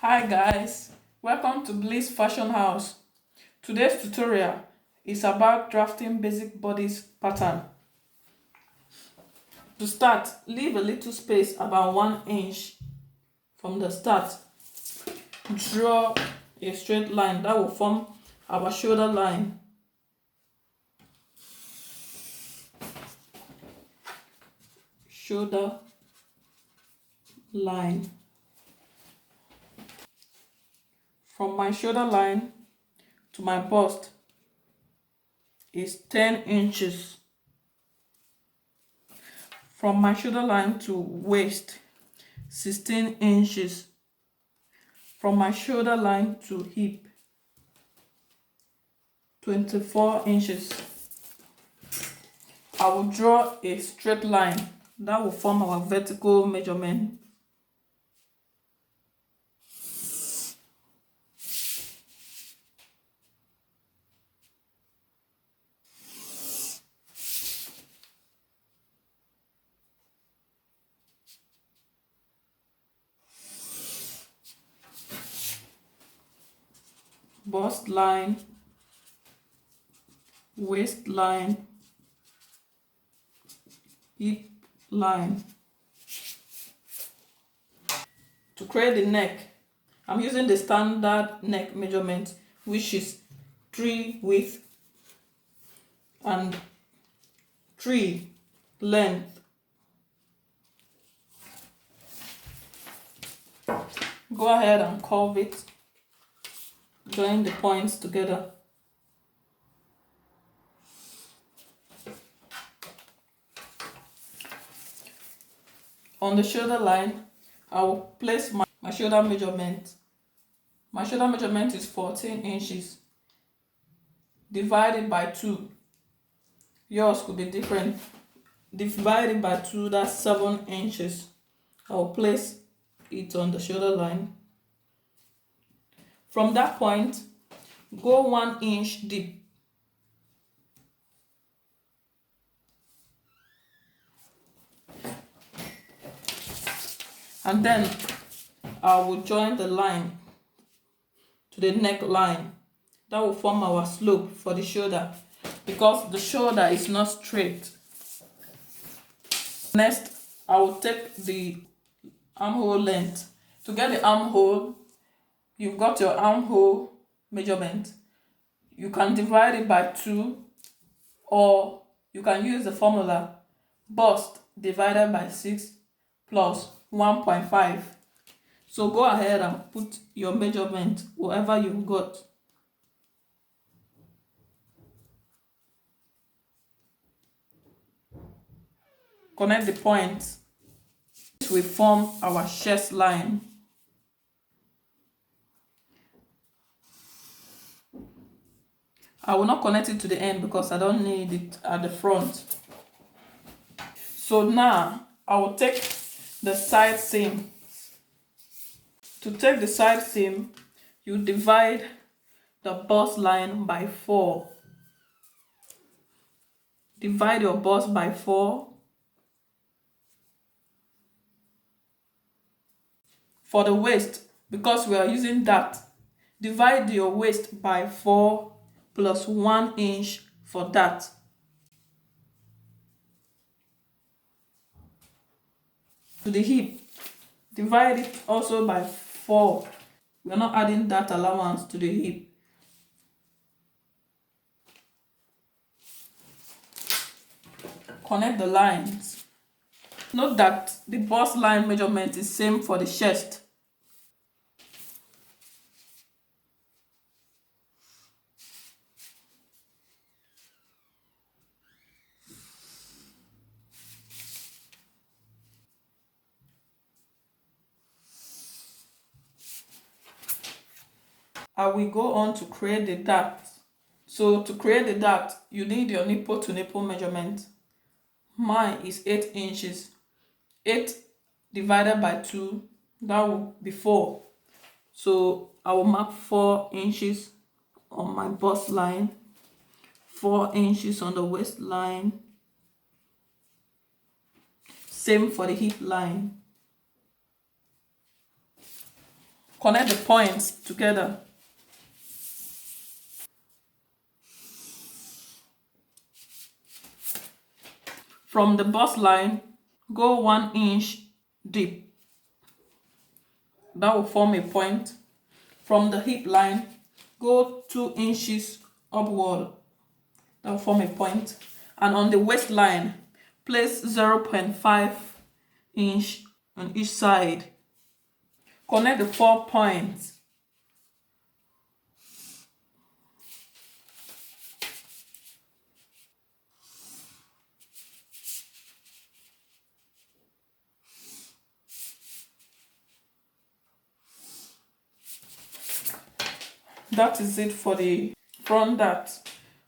Hi guys, welcome to Bliss Fashion House. Today's tutorial is about drafting basic bodice pattern. To start, leave a little space about 1 inch from the start. Draw a straight line that will form our shoulder line. Shoulder line. From my shoulder line to my bust is 10 inches. From my shoulder line to waist, 16 inches. From my shoulder line to hip, 24 inches. I will draw a straight line that will form our vertical measurement. Bust line, waistline, hip line. To create the neck, I'm using the standard neck measurement, which is 3 width and 3 length. Go ahead and curve it. Join the points together. On the shoulder line, I will place my shoulder measurement. My shoulder measurement is 14 inches. Divided by 2. Yours could be different. Divided by 2, that's 7 inches. I will place it on the shoulder line. From that point, go 1 inch deep. And then I will join the line to the neckline. That will form our slope for the shoulder, because the shoulder is not straight. Next, I will take the armhole length. To get the armhole, you've got your armhole measurement. You can divide it by 2, or you can use the formula bust divided by 6 plus 1.5. So go ahead and put your measurement wherever you've got. Connect the points. This will form our chest line. I will not connect it to the end because I don't need it at the front. So now I will take the side seam. To take the side seam, you divide the bust line by 4. Divide your bust by 4. For the waist, because we are using that, divide your waist by 4 plus 1 inch for that. To the hip, divide it also by 4. We are not adding that allowance to the hip. Connect the lines. Note that the bust line measurement is same for the chest. I will go on to create the dart. So to create the dart, you need your nipple to nipple measurement. Mine is 8 inches. 8 divided by 2, that will be 4. So I will mark 4 inches on my bust line, 4 inches on the waistline. Same for the hip line. Connect the points together. From the bust line, go 1 inch deep. That will form a point. From the hip line, go 2 inches upward. That will form a point. And on the waistline, place 0.5 inch on each side. Connect the 4 points. That is it for the front dart.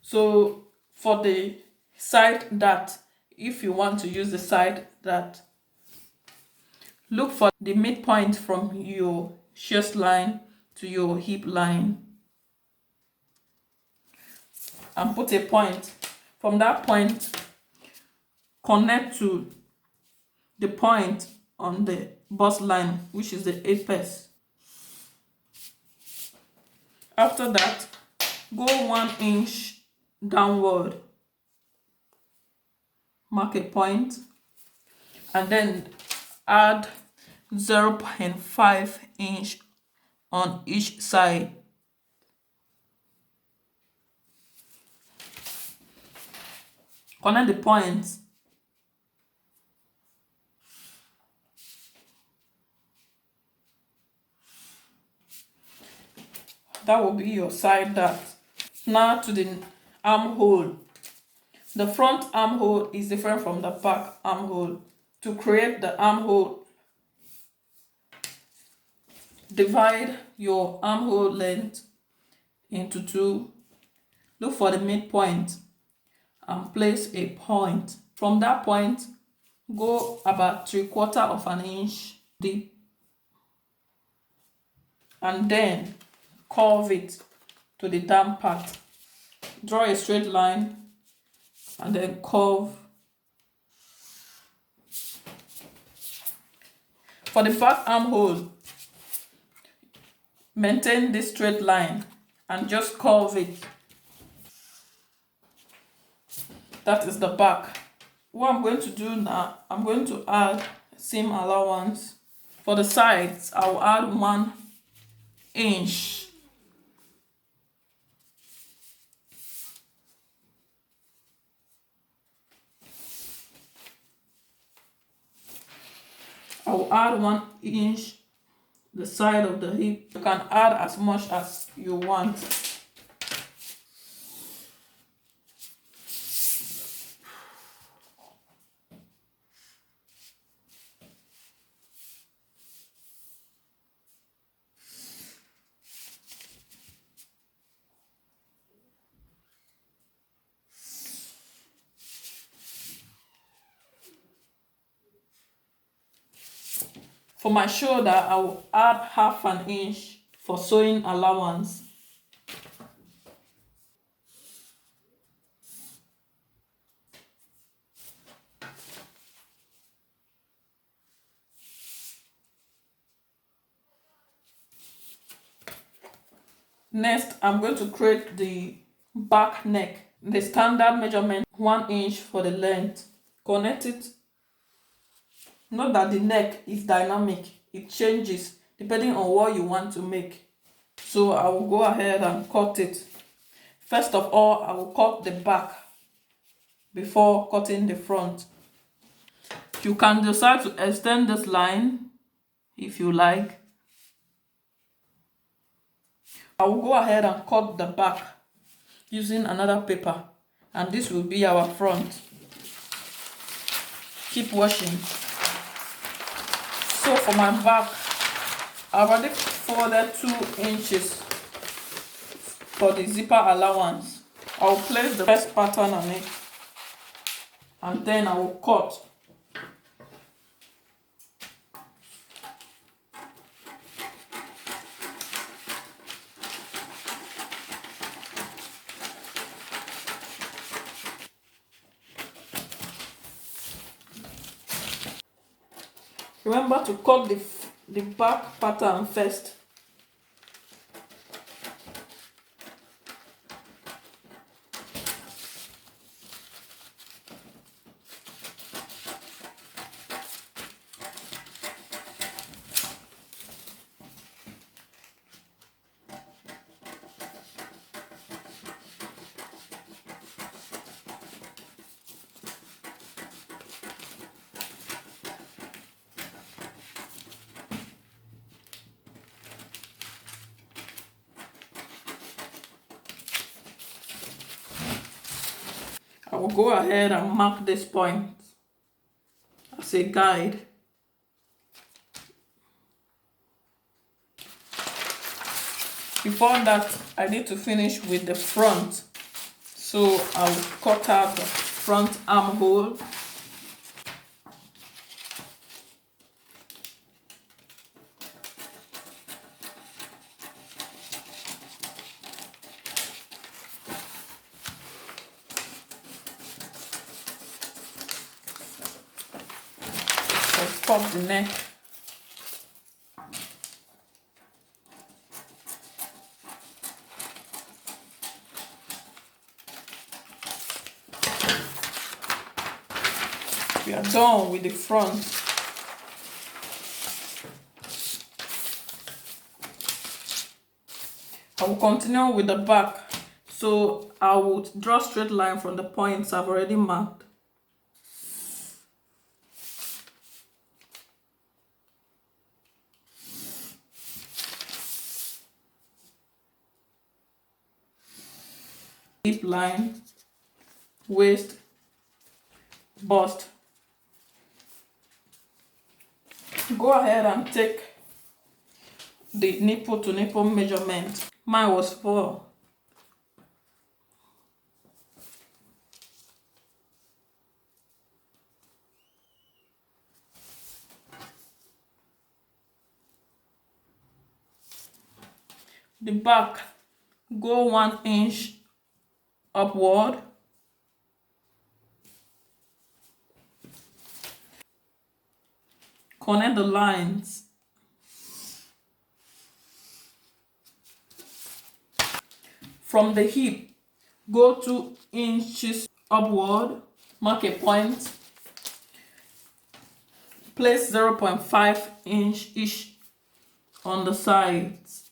So for the side dart, if you want to use the side dart, look for the midpoint from your chest line to your hip line and put a point. From that point, connect to the point on the bust line, which is the apex. After that, go 1 inch downward, mark a point, and then add 0.5 inch on each side. Connect the points. That will be your side dart. Now to the armhole. The front armhole is different from the back armhole. To create the armhole, divide your armhole length into 2. Look for the midpoint and place a point. From that point, go about 3/4 of an inch deep and then curve it to the down part. Draw a straight line and then curve. For the back armhole, maintain this straight line and just curve it. That is the back. What I'm going to do now, I'm going to add seam allowance. For the sides, I'll add 1 inch. I'll add 1 inch the side of the hip. You can add as much as you want. For my shoulder, I will add 1/2 inch for sewing allowance. Next, I'm going to create the back neck. The standard measurement, 1 inch for the length. Connect it. Note that the neck is dynamic. It changes depending on what you want to make. So I will go ahead and cut it. First of all, I will cut the back before cutting the front. You can decide to extend this line if you like. I will go ahead and cut the back using another paper, and this will be our front. Keep washing. So for my back, I've already folded 2 inches for the zipper allowance. I will place the first pattern on it and then I will cut. Remember to cut the back pattern first will go ahead and mark this point as a guide. Before that, I need to finish with the front. So I'll cut out the front armhole. Let's pop the neck. We are done with the front. I will continue with the back. So I will draw straight line from the points I've already marked. Hip line, waist, bust. Go ahead and take the nipple to nipple measurement. Mine was 4. The back, go 1 inch upward. Connect the lines. From the hip, go 2 inches upward, mark a point, place 0.5 inch each on the sides,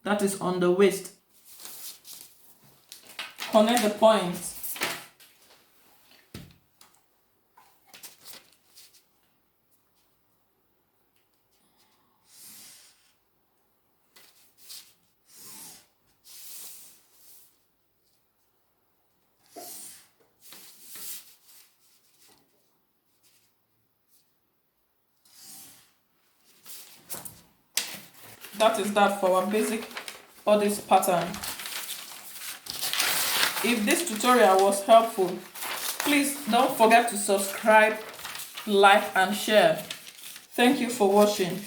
that is on the waist. Connect the points. That is that for our basic bodice pattern. If this tutorial was helpful, please don't forget to subscribe, like and share. Thank you for watching.